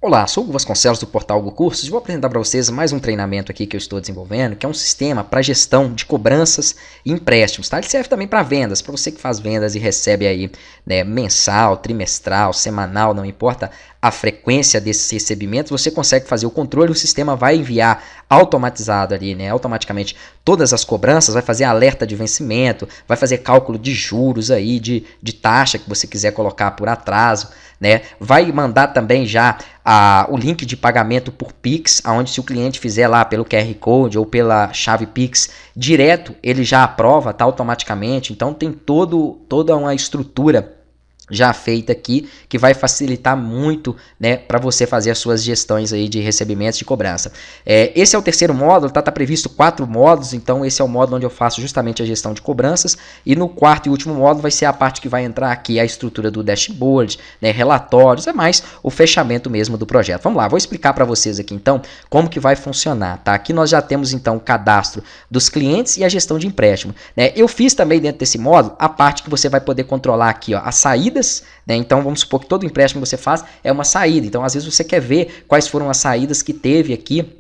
Olá, sou o Hugo Vasconcelos do portal Hugo Cursos e vou apresentar para vocês mais um treinamento aqui que eu estou desenvolvendo, que é um sistema para gestão de cobranças e empréstimos, tá? Ele serve também para vendas, para você que faz vendas e recebe aí, né, mensal, trimestral, semanal, não importa a frequência desses recebimentos, você consegue fazer o controle, o sistema vai enviar automatizado ali, né, automaticamente todas as cobranças, vai fazer alerta de vencimento, vai fazer cálculo de juros aí, de taxa que você quiser colocar por atraso, né, vai mandar também já o link de pagamento por Pix, onde se o cliente fizer lá pelo QR Code ou pela chave Pix, direto ele já aprova, tá, automaticamente, então tem toda uma estrutura já feita aqui, que vai facilitar muito, né, para você fazer as suas gestões aí de recebimentos de cobrança. Esse é o terceiro módulo, tá previsto 4 módulos, então esse é o módulo onde eu faço justamente a gestão de cobranças, e no quarto e último módulo vai ser a parte que vai entrar aqui, a estrutura do dashboard, né, relatórios, é mais o fechamento mesmo do projeto. Vamos lá, vou explicar para vocês aqui então como que vai funcionar, tá? Aqui nós já temos então o cadastro dos clientes e a gestão de empréstimo, né? Eu fiz também dentro desse módulo a parte que você vai poder controlar aqui, ó, as saídas, né? Então vamos supor que todo empréstimo que você faz é uma saída, então às vezes você quer ver quais foram as saídas que teve aqui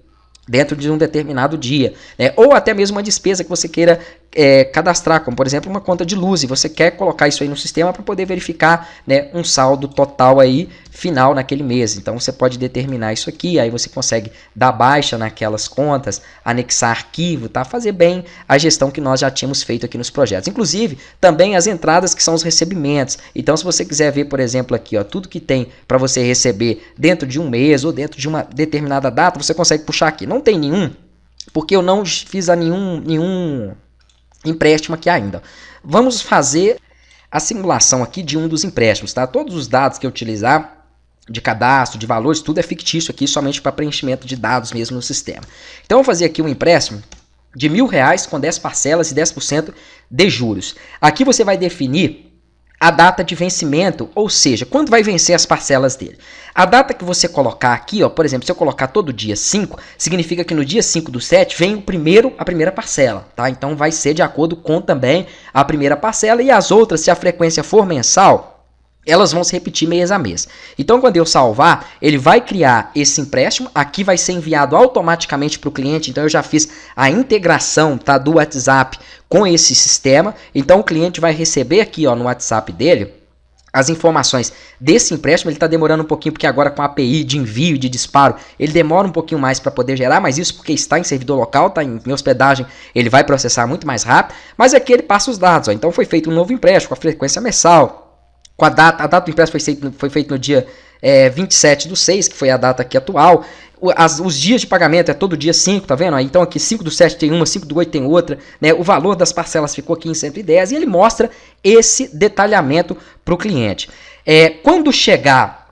dentro de um determinado dia, né? Ou até mesmo uma despesa que você queira cadastrar, como por exemplo uma conta de luz, e você quer colocar isso aí no sistema para poder verificar, né, um saldo total aí final naquele mês. Então você pode determinar isso aqui, aí você consegue dar baixa naquelas contas, anexar arquivo, tá? Fazer bem a gestão que nós já tínhamos feito aqui nos projetos. Inclusive também as entradas, que são os recebimentos. Então se você quiser ver, por exemplo, aqui, ó, tudo que tem para você receber dentro de um mês ou dentro de uma determinada data, você consegue puxar aqui. Não tem nenhum, porque eu não fiz nenhum empréstimo aqui ainda. Vamos fazer a simulação aqui de um dos empréstimos, tá? Todos os dados que eu utilizar de cadastro, de valores, tudo é fictício aqui, somente para preenchimento de dados mesmo no sistema. Então, eu vou fazer aqui um empréstimo de R$1.000 com 10 parcelas e 10% de juros. Aqui você vai definir a data de vencimento, ou seja, quando vai vencer as parcelas dele. A data que você colocar aqui, ó, por exemplo, se eu colocar todo dia 5, significa que no dia 5/7 vem a primeira parcela, tá? Então vai ser de acordo com também a primeira parcela, e as outras, se a frequência for mensal, elas vão se repetir mês a mês. Então, quando eu salvar, ele vai criar esse empréstimo, aqui vai ser enviado automaticamente para o cliente, então eu já fiz a integração, tá, do WhatsApp com esse sistema, então o cliente vai receber aqui, ó, no WhatsApp dele as informações desse empréstimo. Ele está demorando um pouquinho, porque agora com a API de envio e de disparo, ele demora um pouquinho mais para poder gerar, mas isso porque está em servidor local, está em hospedagem, ele vai processar muito mais rápido, mas aqui ele passa os dados, ó. Então foi feito um novo empréstimo com a frequência mensal, com a data do empréstimo foi feito no dia 27/6, que foi a data aqui atual. Os dias de pagamento é todo dia 5, tá vendo? Então aqui 5/7 tem uma, 5/8 tem outra, né? O valor das parcelas ficou aqui em 110 e ele mostra esse detalhamento para o cliente. Quando chegar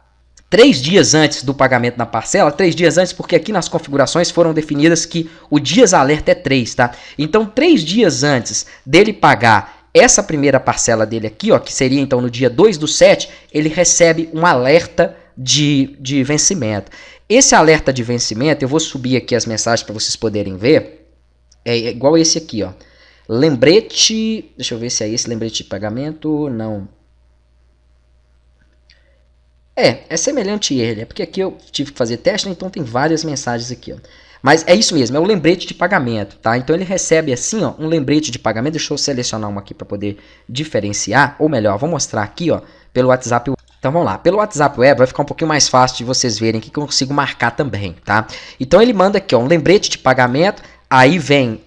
3 dias antes do pagamento da parcela, 3 dias antes, porque aqui nas configurações foram definidas que o dias alerta é 3, tá? Então 3 dias antes dele pagar essa primeira parcela dele aqui, ó, que seria então no dia 2/7, ele recebe um alerta de vencimento. Esse alerta de vencimento, eu vou subir aqui as mensagens para vocês poderem ver, é igual esse aqui, ó. Lembrete, deixa eu ver se é esse, lembrete de pagamento, não. É semelhante a ele, porque aqui eu tive que fazer teste, então tem várias mensagens aqui, ó. Mas é isso mesmo, é o lembrete de pagamento, tá? Então ele recebe assim, ó, um lembrete de pagamento. Deixa eu selecionar uma aqui para poder diferenciar, ou melhor, vou mostrar aqui, ó, pelo WhatsApp. Então vamos lá, pelo WhatsApp Web vai ficar um pouquinho mais fácil de vocês verem que eu consigo marcar também, tá? Então ele manda aqui, ó, um lembrete de pagamento. Aí vem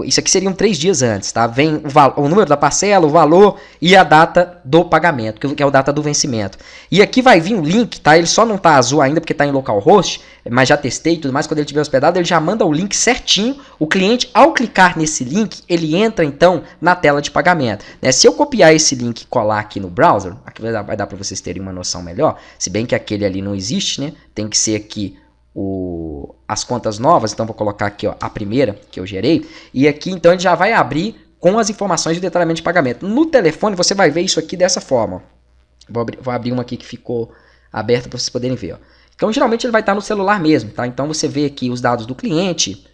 isso aqui seriam 3 dias antes, tá? Vem o número da parcela, o valor e a data do pagamento, que é a data do vencimento. E aqui vai vir um link, tá? Ele só não tá azul ainda porque tá em localhost, mas já testei e tudo mais. Quando ele estiver hospedado, ele já manda o link certinho. O cliente, ao clicar nesse link, ele entra então na tela de pagamento, né? Se eu copiar esse link e colar aqui no browser, aqui vai dar para vocês terem uma noção melhor, se bem que aquele ali não existe, né? Tem que ser aqui as contas novas. Então vou colocar aqui, ó, a primeira que eu gerei, e aqui então ele já vai abrir com as informações de detalhamento de pagamento. No telefone você vai ver isso aqui dessa forma. Vou abrir uma aqui que ficou aberta para vocês poderem ver, ó. Então geralmente ele vai estar no celular mesmo, tá? Então você vê aqui os dados do cliente,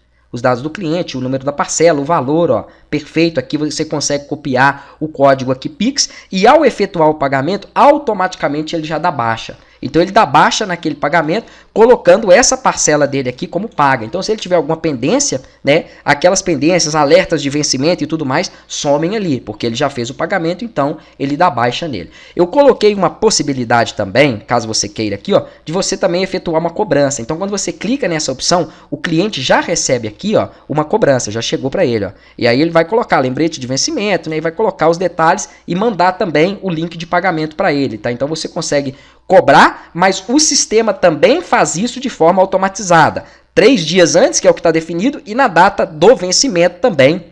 o número da parcela, o valor, ó, perfeito. Aqui você consegue copiar o código aqui Pix, e ao efetuar o pagamento, automaticamente ele já dá baixa. Então ele dá baixa naquele pagamento, colocando essa parcela dele aqui como paga. Então se ele tiver alguma pendência, né, aquelas pendências, alertas de vencimento e tudo mais, somem ali, porque ele já fez o pagamento, então ele dá baixa nele. Eu coloquei uma possibilidade também, caso você queira aqui, ó, de você também efetuar uma cobrança. Então quando você clica nessa opção, o cliente já recebe aqui, ó, uma cobrança, já chegou para ele, ó. E aí ele vai colocar lembrete de vencimento, né, e vai colocar os detalhes e mandar também o link de pagamento para ele, tá? Então você consegue cobrar, mas o sistema também faz isso de forma automatizada. 3 dias antes, que é o que está definido, e na data do vencimento também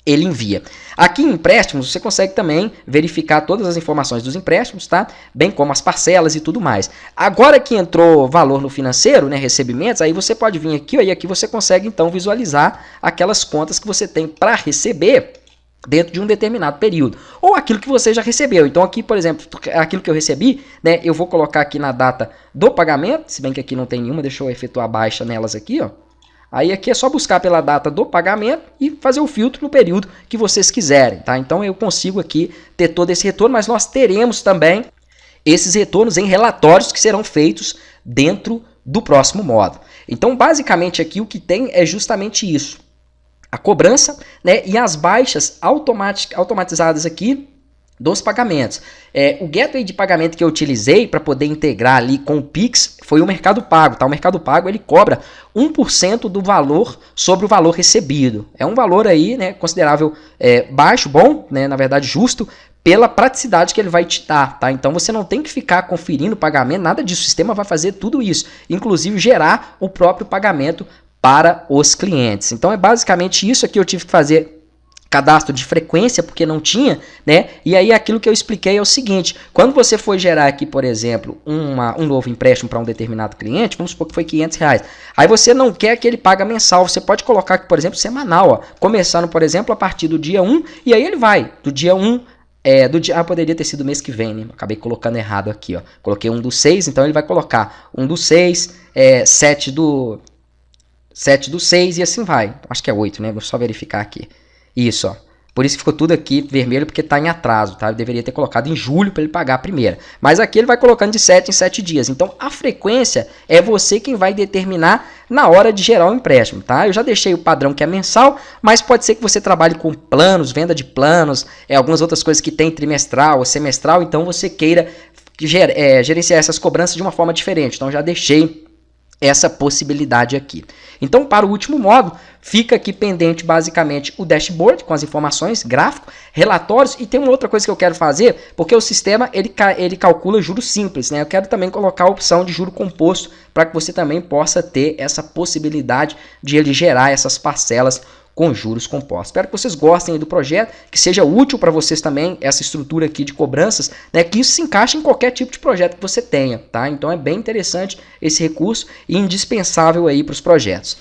ele envia. Aqui em empréstimos, você consegue também verificar todas as informações dos empréstimos, tá? Bem como as parcelas e tudo mais. Agora que entrou valor no financeiro, né, recebimentos, aí você pode vir aqui, ó, e aqui você consegue então visualizar aquelas contas que você tem para receber dentro de um determinado período, ou aquilo que você já recebeu. Então aqui, por exemplo, aquilo que eu recebi, né, eu vou colocar aqui na data do pagamento, se bem que aqui não tem nenhuma, deixa eu efetuar a baixa nelas aqui, ó. Aí aqui é só buscar pela data do pagamento e fazer o filtro no período que vocês quiserem, tá? Então eu consigo aqui ter todo esse retorno, mas nós teremos também esses retornos em relatórios que serão feitos dentro do próximo módulo. Então basicamente aqui o que tem é justamente isso. A cobrança, né, e as baixas automatizadas aqui dos pagamentos. O gateway de pagamento que eu utilizei para poder integrar ali com o Pix foi o Mercado Pago. Tá? O Mercado Pago ele cobra 1% do valor sobre o valor recebido. É um valor aí, né, considerável, baixo, bom, né, na verdade justo, pela praticidade que ele vai te dar, tá? Então você não tem que ficar conferindo o pagamento, nada disso. O sistema vai fazer tudo isso, inclusive gerar o próprio pagamento para os clientes. Então é basicamente isso aqui. Eu tive que fazer cadastro de frequência porque não tinha, né? E aí aquilo que eu expliquei é o seguinte: quando você for gerar aqui, por exemplo, um novo empréstimo para um determinado cliente, vamos supor que foi R$500, aí você não quer que ele pague mensal, você pode colocar aqui, por exemplo, semanal, ó, começando, por exemplo, a partir do dia 1, e aí ele vai do dia 1. Poderia ter sido mês que vem, né? Acabei colocando errado aqui, ó. Coloquei 1/6, então ele vai colocar 1/6, 7/6 e assim vai. Acho que é 8, né? Vou só verificar aqui. Isso, ó. Por isso que ficou tudo aqui vermelho, porque está em atraso, tá? Eu deveria ter colocado em julho para ele pagar a primeira. Mas aqui ele vai colocando de 7 em 7 dias. Então a frequência é você quem vai determinar na hora de gerar o empréstimo, tá? Eu já deixei o padrão que é mensal, mas pode ser que você trabalhe com planos, venda de planos, algumas outras coisas que tem trimestral ou semestral, então você queira gerenciar essas cobranças de uma forma diferente. Então já deixei essa possibilidade aqui. Então, para o último módulo, fica aqui pendente basicamente o dashboard com as informações, gráfico, relatórios, e tem uma outra coisa que eu quero fazer, porque o sistema ele calcula juros simples, né? Eu quero também colocar a opção de juro composto para que você também possa ter essa possibilidade de ele gerar essas parcelas com juros compostos. Espero que vocês gostem do projeto, que seja útil para vocês também essa estrutura aqui de cobranças, né, que isso se encaixe em qualquer tipo de projeto que você tenha, tá? Então é bem interessante esse recurso e indispensável aí para os projetos.